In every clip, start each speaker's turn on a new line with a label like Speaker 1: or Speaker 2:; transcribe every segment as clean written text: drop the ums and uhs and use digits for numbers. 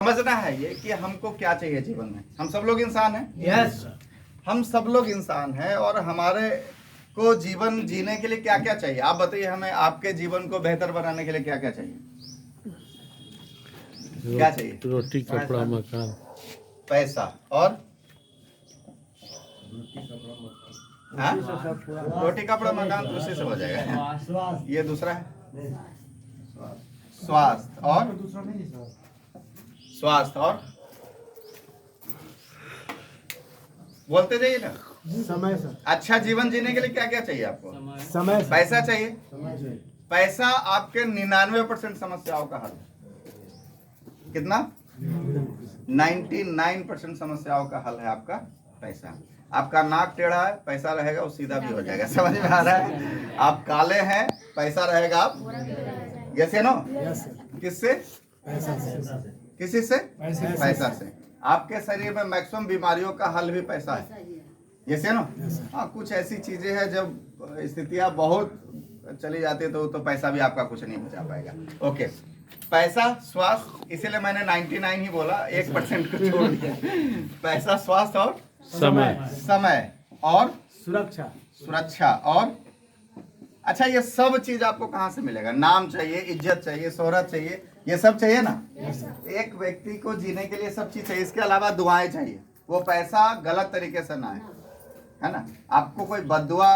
Speaker 1: समझना है ये कि हमको क्या चाहिए जीवन में। हम सब लोग इंसान हैं।
Speaker 2: यस
Speaker 1: हम सब लोग इंसान हैं और हमारे को जीवन जीने के लिए क्या क्या चाहिए। आप बताइए हमें, आपके जीवन को बेहतर बनाने के लिए क्या क्या चाहिए? क्या चाहिए?
Speaker 3: रोटी कपड़ा मकान।
Speaker 1: पैसा और हाँ? रोटी कपड़ा मकान तो उसी से हो जाएगा। ये दूसरा है स्वास्थ्य और स्वास्थ्य और बोलते जाइए ना।
Speaker 2: समय सर,
Speaker 1: अच्छा जीवन जीने के लिए क्या क्या चाहिए आपको?
Speaker 2: समय सर,
Speaker 1: पैसा चाहिए। पैसा आपके 99% समस्याओं का हल है। कितना? 99% समस्याओं का हल है आपका पैसा। आपका नाक टेढ़ा है, पैसा रहेगा वो सीधा भी हो जाएगा। समझ में आ रहा है? आप काले हैं, पैसा रहेगा आप यस या नो? किससे? किसी से? पैसा से। आपके शरीर में मैक्सिमम बीमारियों का हल भी पैसा है। यस या नो? हाँ, कुछ ऐसी चीजें हैं जब स्थितियां बहुत चली जाती है तो पैसा भी आपका कुछ नहीं बचा पाएगा। ओके, पैसा, स्वास्थ्य, इसीलिए मैंने 99 ही बोला, 1% को छोड़ दिया। पैसा, स्वास्थ्य और समय और सुरक्षा और अच्छा, ये सब चीज आपको कहाँ से मिलेगा? नाम चाहिए, इज्जत चाहिए, शोहरत चाहिए, ये सब चाहिए ना। एक व्यक्ति को जीने के लिए सब चीज चाहिए। इसके अलावा दुआएं चाहिए। वो पैसा गलत तरीके से ना है ना। आपको कोई बददुआ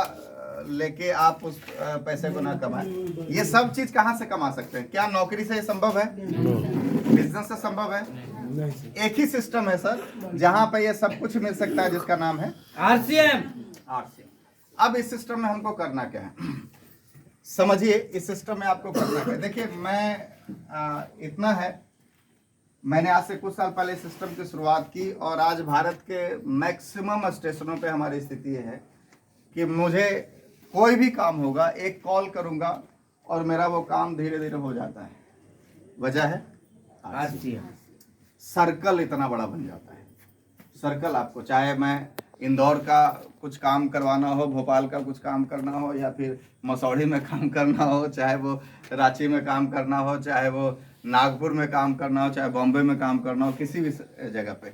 Speaker 1: लेके आप उस पैसे को ना कमाएं। ये सब चीज कहाँ से कमा सकते हैं? क्या नौकरी से ये संभव है? बिजनेस से संभव है? एक ही सिस्टम है सर जहां पे ये सब कुछ मिल सकता है, जिसका नाम है
Speaker 2: आरसीएम।
Speaker 1: अब इस सिस्टम में हमको करना क्या है समझिए। इस सिस्टम में आपको करना क्या है? देखिए, मैं इतना है, मैंने आज से कुछ साल पहले सिस्टम की शुरुआत की और आज भारत के मैक्सिमम स्टेशनों पे हमारी स्थिति है कि मुझे कोई भी काम होगा, एक कॉल करूंगा और मेरा वो काम धीरे धीरे हो जाता है। वजह है
Speaker 2: आरसीएम।
Speaker 1: सर्कल इतना बड़ा बन जाता है। सर्कल आपको, चाहे मैं इंदौर का कुछ काम करवाना हो, भोपाल का कुछ काम करना हो, या फिर मसौढ़ी में काम करना हो, चाहे वो रांची में काम करना हो, चाहे वो नागपुर में काम करना हो, चाहे बॉम्बे में काम करना हो, किसी भी जगह पे,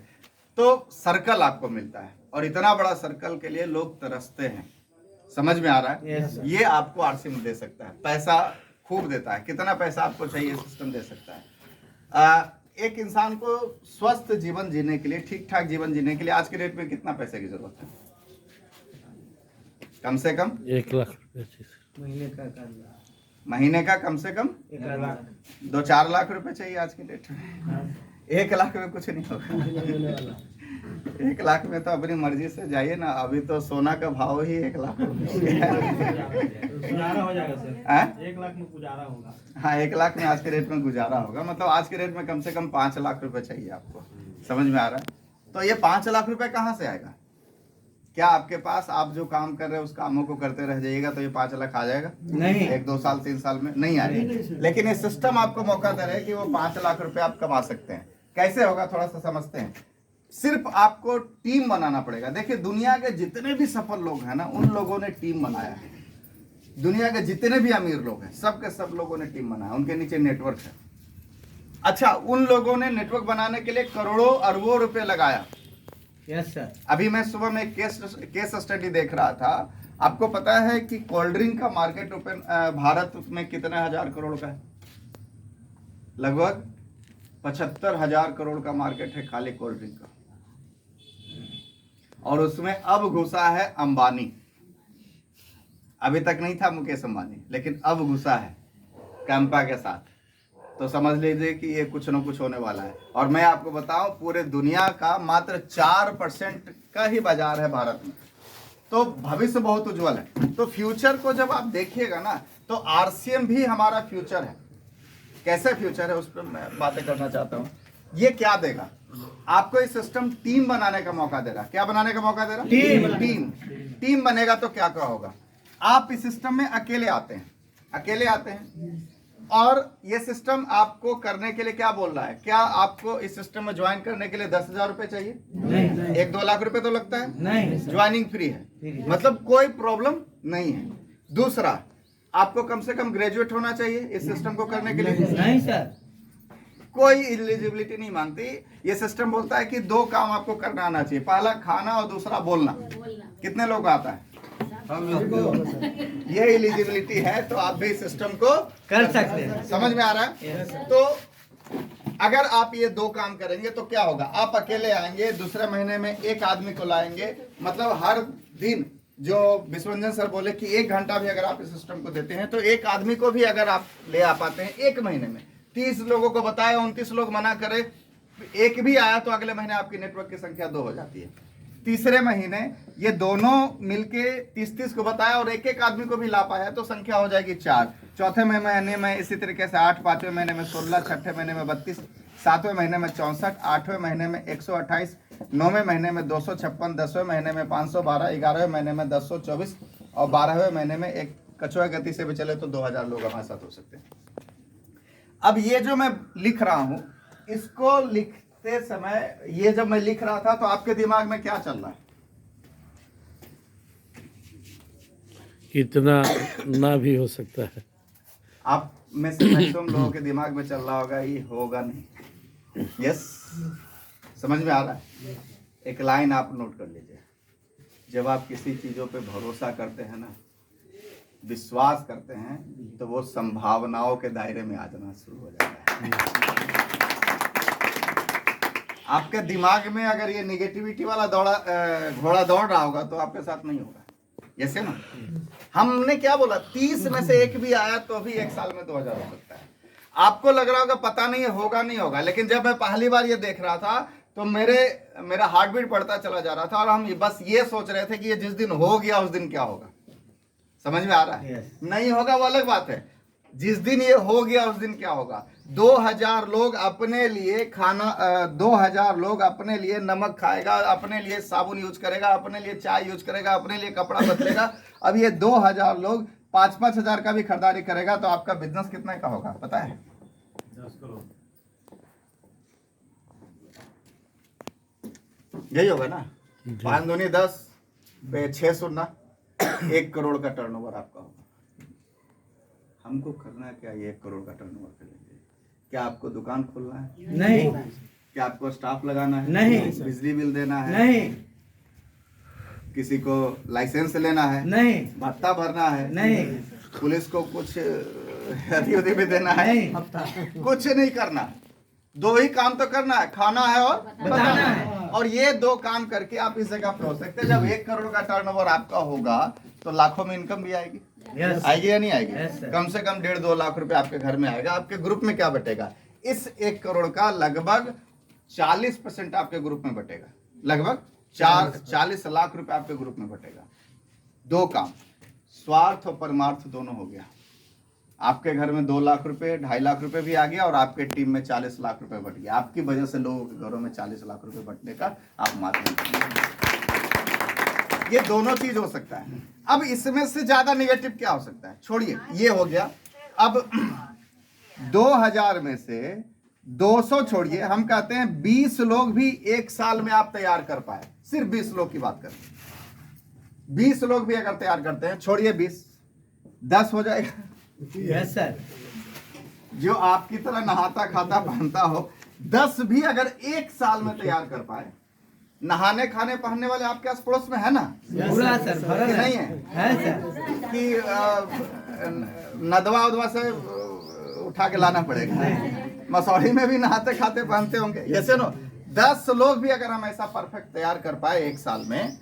Speaker 1: तो सर्कल आपको मिलता है। और इतना बड़ा सर्कल के लिए लोग तरसते हैं। समझ में आ रहा है?
Speaker 2: Yes,
Speaker 1: ये आपको आरसीएम दे सकता है। पैसा खूब देता है। कितना पैसा आपको चाहिए सिस्टम दे सकता है। एक इंसान को स्वस्थ जीवन जीने के लिए, ठीक ठाक जीवन जीने के लिए आज के डेट में कितना पैसे की जरूरत है? कम से कम
Speaker 3: 1 लाख रुपए
Speaker 1: महीने का कम से कम
Speaker 2: 1 लाख
Speaker 1: 2-4 लाख रुपए चाहिए आज के डेट में। 1 लाख में कुछ नहीं होगा। 1 लाख में तो अपनी मर्जी से जाइए ना। अभी तो सोना का भाव ही 1 लाख
Speaker 4: गुजारा हो जाएगा सर। 1 लाख में गुजारा होगा।
Speaker 1: हाँ, 1 लाख में आज के रेट में गुजारा होगा। मतलब आज के रेट में कम से कम 5 लाख रुपए चाहिए आपको। समझ में आ रहा है? तो ये 5 लाख रुपए कहाँ से आएगा? क्या आपके पास, आप जो काम कर रहे हैं उस कामों को करते रह जाइएगा तो ये 5 लाख आ जाएगा?
Speaker 2: नहीं।
Speaker 1: 1-2 साल 3 साल में नहीं आएगा। लेकिन ये सिस्टम आपको मौका दे रहा है कि वो 5 लाख रुपए आप कमा सकते हैं। कैसे होगा थोड़ा सा समझते हैं। सिर्फ आपको टीम बनाना पड़ेगा। देखिए, दुनिया के जितने भी सफल लोग हैं ना, उन लोगों ने टीम बनाया है। दुनिया के जितने भी अमीर लोग हैं, सब के सब लोगों ने टीम बनाया। उनके नीचे नेटवर्क है। अच्छा, उन लोगों ने नेटवर्क बनाने के लिए करोड़ों अरबों रुपए लगाया।
Speaker 2: Yes sir.
Speaker 1: अभी मैं सुबह में केस स्टडी देख रहा था। आपको पता है कि कोल्ड ड्रिंक का मार्केट ओपन भारत में कितने हजार करोड़ का है? लगभग 75,000 करोड़ का मार्केट है खाली कोल्ड ड्रिंक का। और उसमें अब घुसा है अंबानी। अभी तक नहीं था मुकेश अंबानी, लेकिन अब घुसा है कैंपा के साथ। तो समझ लीजिए कि ये कुछ न कुछ होने वाला है। और मैं आपको बताऊं, पूरे दुनिया का मात्र 4% का ही बाजार है भारत में। तो भविष्य बहुत उज्जवल है। तो फ्यूचर को जब आप देखिएगा ना, तो आरसीएम भी हमारा फ्यूचर है। कैसे फ्यूचर है उस पर मैं बातें करना चाहता हूँ। ये क्या देगा आपको? इस सिस्टम टीम बनाने का मौका दे रहा। क्या बनाने का मौका दे रहा? टीम बनेगा तो क्या क्या होगा? आप इस सिस्टम में अकेले आते हैं और ये सिस्टम आपको करने के लिए क्या बोल रहा है? क्या आपको इस सिस्टम में ज्वाइन करने के लिए 10,000 रुपए चाहिए?
Speaker 2: नहीं।
Speaker 1: 1-2 लाख रुपए तो लगता है?
Speaker 2: नहीं।
Speaker 1: ज्वाइनिंग फ्री है, मतलब कोई प्रॉब्लम नहीं है। दूसरा, आपको कम से कम ग्रेजुएट होना चाहिए इस सिस्टम को करने के लिए।
Speaker 2: नहीं सर।
Speaker 1: कोई एलिजिबिलिटी नहीं मांगती। ये सिस्टम बोलता है कि दो काम आपको करना आना चाहिए, पहला खाना और दूसरा बोलना। कितने लोग आता है? ये एलिजिबिलिटी है, तो आप भी सिस्टम को
Speaker 2: कर सकते हैं।
Speaker 1: समझ में आ रहा है? तो अगर आप ये दो काम करेंगे तो क्या होगा? आप अकेले आएंगे, दूसरे महीने में एक आदमी को लाएंगे, मतलब हर दिन, जो विश्वरंजन सर बोले कि 1 घंटा भी अगर आप इस सिस्टम को देते हैं तो एक आदमी को भी अगर आप ले आ पाते हैं एक महीने में, 30 लोगों को बताए, 29 लोग मना करे, एक भी आया तो अगले महीने आपकी नेटवर्क की संख्या 2 हो जाती है। तीसरे महीने ये दोनों मिलके 30 को बताया और एक एक आदमी को भी ला पाया तो संख्या हो जाएगी 4। चौथे महीने में इसी तरीके से 8, 5वें महीने में 16, छठे महीने में 32, 7वें महीने में 64, 8वें महीने में 128, 9वें महीने में 256, 10वें महीने में 512, 11वें महीने में 1024 और 12वें महीने में एक कछुआ गति से भी चले तो 2000 लोग हमारे साथ हो सकते हैं। अब ये जो मैं लिख रहा हूं, इसको लिखते समय, ये जब मैं लिख रहा था तो आपके दिमाग में क्या चल रहा है?
Speaker 3: इतना ना भी हो सकता है।
Speaker 1: आप में से मैक्सिमम लोगों के दिमाग में चल रहा होगा ये होगा नहीं। यस, समझ में आ रहा है? एक लाइन आप नोट कर लीजिए, जब आप किसी चीजों पे भरोसा करते हैं ना, विश्वास करते हैं, तो वो संभावनाओं के दायरे में आ जाना शुरू हो जाता है। आपके दिमाग में अगर ये निगेटिविटी वाला घोड़ा दौड़ रहा होगा तो आपके साथ नहीं होगा। जैसे ना हमने क्या बोला, 30 में से एक भी आया तो भी एक साल में 2000 हो सकता है। आपको लग रहा होगा पता नहीं होगा नहीं होगा, लेकिन जब मैं पहली बार ये देख रहा था तो मेरा हार्ट बीट बढ़ता चला जा रहा था और हम बस ये सोच रहे थे कि ये जिस दिन हो गया उस दिन क्या होगा। समझ में आ रहा है? नहीं होगा वो अलग बात है, जिस दिन ये हो गया उस दिन क्या होगा। 2000 लोग अपने लिए खाना, 2000 लोग अपने लिए नमक खाएगा, अपने लिए साबुन यूज करेगा, अपने लिए चाय यूज करेगा, अपने लिए कपड़ा बदलेगा। अब ये 2000 लोग 5-5 हजार का भी खरीदारी करेगा तो आपका बिजनेस कितने का होगा पता है?
Speaker 4: 10 करोड़।
Speaker 1: यही होगा ना? 5 दूनी 10 पे 6 शून्य, 1 करोड़ का टर्नओवर आपका होगा। हमको करना क्या? ये 1 करोड़ का टर्नओवर कर लेंगे। क्या आपको दुकान खोलना है?
Speaker 2: नहीं।
Speaker 1: क्या आपको स्टाफ लगाना है?
Speaker 2: नहीं।
Speaker 1: बिजली बिल देना है?
Speaker 2: नहीं।
Speaker 1: किसी को लाइसेंस लेना है?
Speaker 2: नहीं।
Speaker 1: भत्ता भरना है?
Speaker 2: नहीं।
Speaker 1: पुलिस को कुछ हथियार भी देना है?
Speaker 2: नहीं।
Speaker 1: कुछ नहीं करना, 2 ही काम तो करना है, खाना है और
Speaker 2: बताना है।
Speaker 1: और ये 2 काम करके आप इस जगह पे हो सकते हैं। जब 1 करोड़ का टर्नओवर आपका होगा तो लाखों में इनकम भी आएगी।
Speaker 2: Yes.
Speaker 1: आएगी या नहीं आएगी?
Speaker 2: Yes, sir.
Speaker 1: कम से कम 1.5-2 लाख रुपए आपके घर में आएगा। आपके ग्रुप में क्या बटेगा? इस 1 करोड़ का लगभग 40% आपके ग्रुप में बटेगा, लगभग 40 लाख रुपए आपके ग्रुप में बटेगा। 2 काम, स्वार्थ और परमार्थ दोनों हो गया। आपके घर में 2 लाख रुपए, 2.5 लाख रुपए भी आ गया और आपके टीम में 40 लाख रुपए बट गया। आपकी वजह से लोगों के घरों में 40 लाख रुपए बटने का आप माध्यम करेंगे। ये दोनों चीज हो सकता है। अब इसमें से ज्यादा नेगेटिव क्या हो सकता है? छोड़िए, ये हो गया। अब 2000 में से 200 छोड़िए, हम कहते हैं 20 लोग भी 1 साल में आप तैयार कर पाए। सिर्फ 20 लोग की बात करें, 20 लोग भी अगर तैयार करते हैं, छोड़िए 20, 10 हो जाएगा।
Speaker 2: Yes sir.
Speaker 1: जो आपकी तरह नहाता खाता पहनता हो, 10 भी अगर 1 साल में तैयार कर पाए। नहाने खाने पहनने वाले आपके आस पड़ोस में है ना?
Speaker 2: पूरा सर,
Speaker 1: कि नहीं है?
Speaker 2: है सर।
Speaker 1: कि नदवा उदवा से उठा के लाना पड़ेगा। मसौड़ी में भी नहाते खाते पहनते होंगे। जैसे नो 10 लोग भी अगर हम ऐसा परफेक्ट तैयार कर पाए 1 साल में,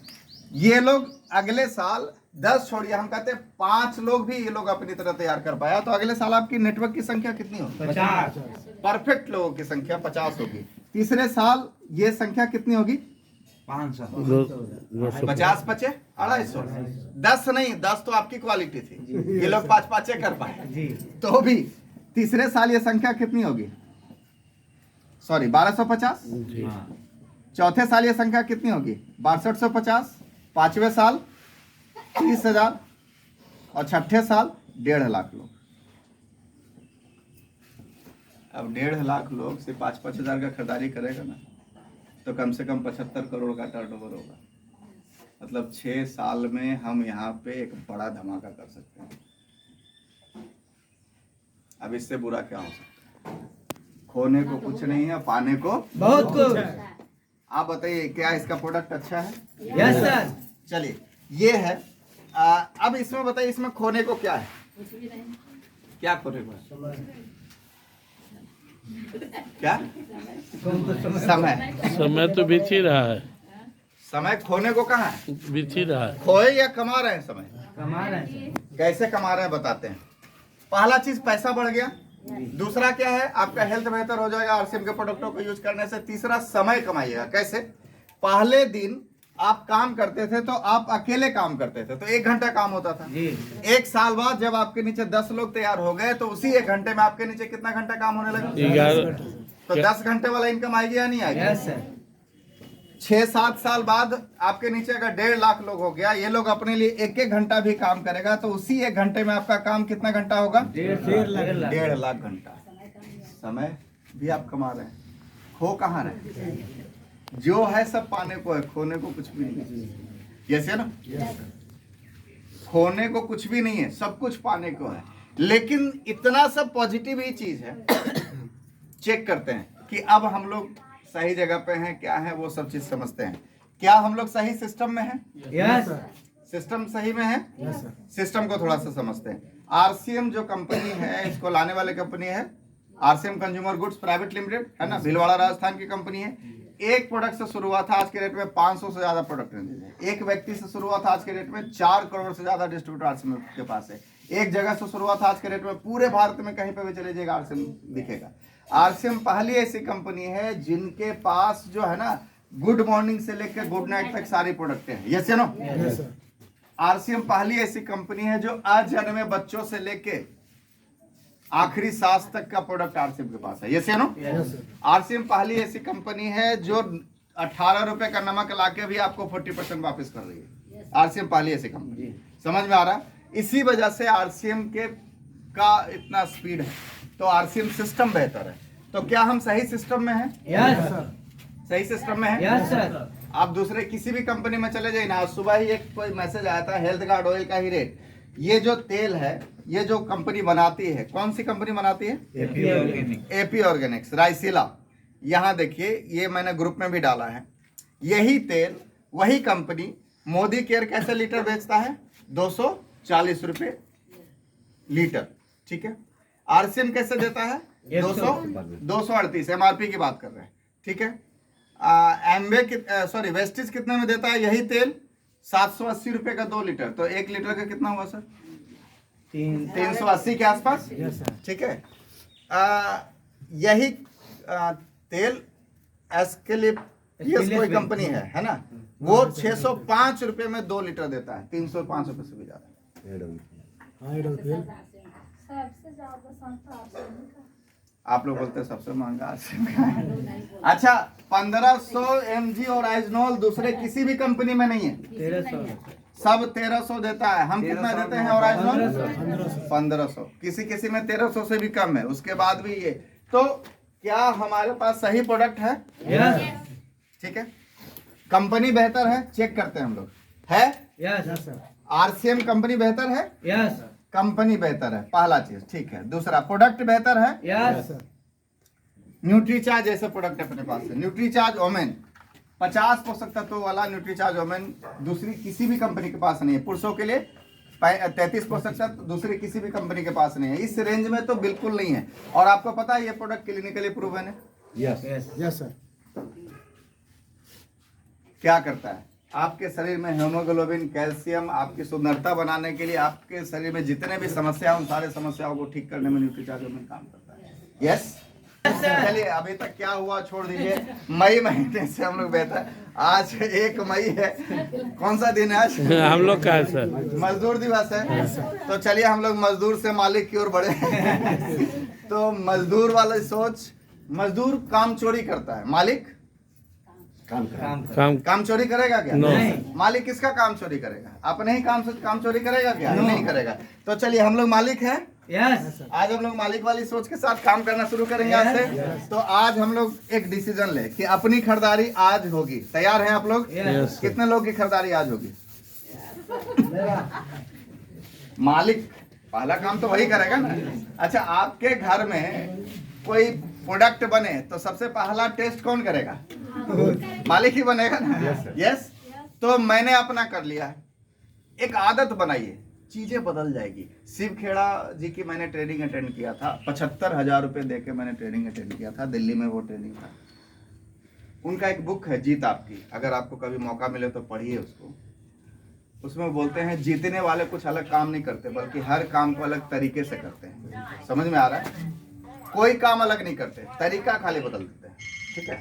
Speaker 1: ये लोग अगले साल 10 छोड़िए, हम कहते हैं 5 लोग भी ये लोग अपनी तरह तैयार कर पाया तो अगले साल आपकी नेटवर्क की संख्या कितनी होगी?
Speaker 2: 50।
Speaker 1: परफेक्ट लोगों की संख्या 50 होगी। तीसरे साल ये संख्या कितनी होगी?
Speaker 4: 500।
Speaker 1: 50 पचे 250। 10 नहीं, 10 तो आपकी क्वालिटी थी, ये लोग 5 कर पाए
Speaker 2: जी।
Speaker 1: तो भी तीसरे साल ये संख्या कितनी होगी? सॉरी 1250।
Speaker 3: जी।
Speaker 1: चौथे साल ये संख्या कितनी होगी? 6250। 5वें साल 30,000 और छठे साल 1.5 लाख लोग। अब 1.5 लाख लोग से 5-5 हजार का खरीदारी करेगा ना तो कम से कम 75 करोड़ का टर्नओवर होगा। मतलब 6 साल में हम यहाँ पे एक बड़ा धमाका कर सकते हैं। अब इससे बुरा क्या हो सकता है? खोने को कुछ नहीं है, पाने को।
Speaker 2: बहुत कुछ।
Speaker 1: आप बताइए क्या इसका प्रोडक्ट अच्छा है?
Speaker 2: Yes sir.
Speaker 1: चलिए ये है। अब इसमें बताइए इसमें खोने को क्या है? क्या खोने को है? क्या? समय।
Speaker 3: समय तो बीत ही रहा है,
Speaker 1: समय खोने को कहाँ है?
Speaker 3: बीत ही रहा है।
Speaker 1: खोए या कमा रहे हैं समय?
Speaker 2: कमा रहे हैं।
Speaker 1: कैसे कमा रहे हैं बताते हैं। पहला चीज पैसा बढ़ गया। दूसरा क्या है? आपका हेल्थ बेहतर हो जाएगा आरसीएम के प्रोडक्टों को यूज करने से। तीसरा समय कमाइएगा। कैसे? पहले दिन आप काम करते थे तो आप अकेले काम करते थे तो 1 घंटा काम होता था।
Speaker 2: जी।
Speaker 1: 1 साल बाद जब आपके नीचे 10 लोग तैयार हो गए तो उसी 1 घंटे में आपके नीचे कितना घंटा काम होने लगा?
Speaker 3: 11
Speaker 1: तो 10 घंटे वाला इनकम आएगी या नहीं आएगी?
Speaker 2: Yes sir.
Speaker 1: 6-7 साल बाद आपके नीचे अगर 1.5 लाख लोग हो गया, ये लोग अपने लिए 1-1 घंटा भी काम करेगा तो उसी 1 घंटे में आपका काम कितना घंटा होगा? 1.5 लाख घंटा। समय भी आप कमा रहे हैं। खो कहाँ रहे? जो है सब पाने को है, खोने को कुछ भी नहीं है। यस है ना? खोने को कुछ भी नहीं है, सब कुछ पाने को है। लेकिन इतना सब पॉजिटिव ही चीज है। चेक करते हैं कि अब हम लोग सही जगह पे हैं, क्या है वो सब चीज समझते हैं। क्या हम लोग सही सिस्टम में हैं?
Speaker 2: यस।
Speaker 1: सिस्टम सही में है? सिस्टम को थोड़ा सा समझते हैं। आरसीएम जो कंपनी है, इसको लाने वाले कंपनी है RCM consumer goods private limited, है ना, भीलवाड़ा राजस्थान की कंपनी है। एक प्रोडक्ट से शुरू हुआ था, आज के रेट में 500 से ज्यादा प्रोडक्ट है। एक व्यक्ति से शुरू हुआ था, आज के रेट में 4 करोड़ से ज्यादा डिस्ट्रीब्यूटर आरसीएम के पास है। एक जगह से शुरू हुआ था, आज के रेट में पूरे भारत में कहीं पे भी चले जाएगा आरसीएम दिखेगा। आरसीएम पहली ऐसी कंपनी है जिनके पास जो है ना गुड मॉर्निंग से लेकर गुड नाइट तक सारी प्रोडक्ट है। यस या नो? आरसीएम पहली ऐसी कंपनी है जो अजन्मे बच्चों से लेके आखिरी सांस तक का प्रोडक्ट आरसीएम के पास है। यस या नो? आरसीएम पहली ऐसी कंपनी है जो 18 रुपए का नमक लाके भी आपको 40% वापस कर रही है। आरसीएम पहली ऐसी कंपनी। समझ में आ रहा है? इसी वजह से आरसीएम के का इतना स्पीड है। तो आरसीएम सिस्टम बेहतर है। तो क्या हम सही सिस्टम में हैं?
Speaker 2: Yes sir.
Speaker 1: सही सिस्टम में हैं?
Speaker 2: Yes sir.
Speaker 1: आप दूसरे किसी भी कंपनी में चले जाइए ना, आज सुबह ही एक कोई मैसेज आया था हेल्थ गार्ड ऑयल का ही रेट। ये जो तेल है, ये जो कंपनी बनाती है, कौन सी कंपनी बनाती है? एपी ऑर्गेनिक्स राइसिला। यहाँ देखिए, ये मैंने ग्रुप में भी डाला है। यही तेल वही कंपनी मोदी केयर कैसे लीटर बेचता है? 240 रुपए लीटर। ठीक है। आरसीएम कैसे देता है? 238 एमआरपी की बात कर रहे हैं। ठीक है। एम्बे वेस्टिज कितने में देता है यही तेल? 780 रुपए का 2 लीटर। तो 1 लीटर का कितना हुआ सर? 380 के आसपास। ठीक है। यही तेल एस्केलिपियस कोई कंपनी है ना, वो 605 रुपए में 2 लीटर देता है, 305 रुपए से भी ज्यादा।
Speaker 5: सबसे ज्यादा संस्था आरसीएम का।
Speaker 1: आप लोग बोलते हैं सबसे महंगा आरसीएम का है। अच्छा, 1500 mg और आइजनॉल दूसरे किसी भी कंपनी में नहीं है।
Speaker 2: 1300
Speaker 1: सब 1300 देता है। हम कितना देते हैं और आइजनॉल? 1500। किसी किसी में 1300 से भी कम है। उसके बाद भी ये। तो क्या हमारे पास सही प्रोडक्ट है?
Speaker 2: यस।
Speaker 1: ठीक है। कंपनी बेहतर है? चेक करते हैं हम लोग। है?
Speaker 2: यस।
Speaker 1: आरसीएम कंपनी बेहतर है?
Speaker 2: यस।
Speaker 1: कंपनी बेहतर है, पहला चीज। ठीक है। दूसरा, प्रोडक्ट बेहतर है?
Speaker 2: यस।
Speaker 1: न्यूट्रीचार्ज जैसे प्रोडक्ट अपने पास है। न्यूट्रीचार्ज ओमेन 50 पोषक तत्वों वाला न्यूट्रीचार्ज ओमेन दूसरी किसी भी कंपनी के पास नहीं है। पुरुषों के लिए 33 पोषक तत्व दूसरी किसी भी कंपनी के पास नहीं है। इस रेंज में तो बिल्कुल नहीं है। और आपको पता है ये प्रोडक्ट क्लिनिकली प्रूवन है।
Speaker 2: Yes sir.
Speaker 1: क्या करता है? आपके शरीर में हेमोग्लोबिन, कैल्शियम, आपकी सुंदरता बनाने के लिए, आपके शरीर में जितने भी समस्या हैं उन सारे समस्याओं को ठीक करने में न्यूट्रीचार्ज ओमेन काम करता है। यस। चलिए, अभी तक क्या हुआ छोड़ दीजिए। मई महीने से हम लोग बेहतर। आज 1 मई है। कौन सा दिन है आज?
Speaker 3: हम लोग का है सर,
Speaker 1: मजदूर दिवस है। तो चलिए हम लोग मजदूर से मालिक की ओर बढ़े। तो मजदूर वाली सोच, मजदूर काम चोरी करता है, मालिक काम चोरी करेगा क्या?
Speaker 3: नहीं।
Speaker 1: मालिक किसका काम चोरी करेगा? अपने ही काम चोरी करेगा क्या? नहीं करेगा। तो चलिए हम लोग मालिक हैं।
Speaker 2: यस।
Speaker 1: आज हम लोग मालिक वाली सोच के साथ काम करना शुरू करेंगे आज से। तो आज हम लोग एक डिसीजन ले कि अपनी खरीदारी आज होगी। तैयार हैं आप लोग?
Speaker 2: Yes.
Speaker 1: कितने लोग की खरीदारी आज होगी? मालिक पहला काम तो वही करेगा ना। अच्छा, आपके घर में कोई प्रोडक्ट बने तो सबसे पहला टेस्ट कौन करेगा? मालिक ही बनेगा ना। यस। तो मैंने अपना कर लिया है, एक आदत बनाइए, चीजें बदल जाएगी। शिव खेड़ा जी की मैंने ट्रेनिंग अटेंड किया था, 75,000 रुपए दे के मैंने ट्रेनिंग अटेंड किया था, दिल्ली में वो ट्रेनिंग था। उनका एक बुक है जीत आपकी, अगर आपको कभी मौका मिले तो पढ़िए उसको। उसमें बोलते हैं जीतने वाले कुछ अलग काम नहीं करते, बल्कि हर काम को अलग तरीके से करते हैं। समझ में आ रहा है? कोई काम अलग नहीं करते, तरीका खाली बदल देते हैं। ठीक है,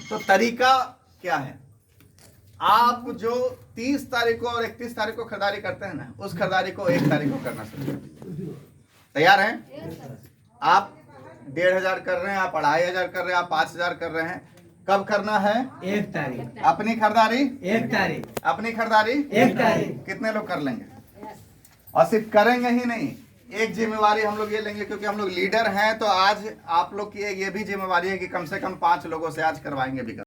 Speaker 1: तो तरीका क्या है? आप जो 30 तारीख को और 31 तारीख को खरीदारी करते हैं ना, उस खरीदारी को 1 तारीख को करना चाहिए। तैयार हैं? आप 1,500 कर रहे हैं, आप 2,500 कर रहे हैं, आप 5,000 कर रहे हैं, कब करना है?
Speaker 2: 1 तारीख।
Speaker 1: अपनी खरीदारी
Speaker 2: 1 तारीख।
Speaker 1: अपनी खरीदारी
Speaker 2: 1 तारीख।
Speaker 1: कितने लोग कर लेंगे? और सिर्फ करेंगे ही नहीं, एक जिम्मेवारी हम लोग ये लेंगे, क्योंकि हम लोग लीडर हैं, तो आज आप लोग की ये भी जिम्मेवारी है कि कम से कम 5 लोगों से आज करवाएंगे भी।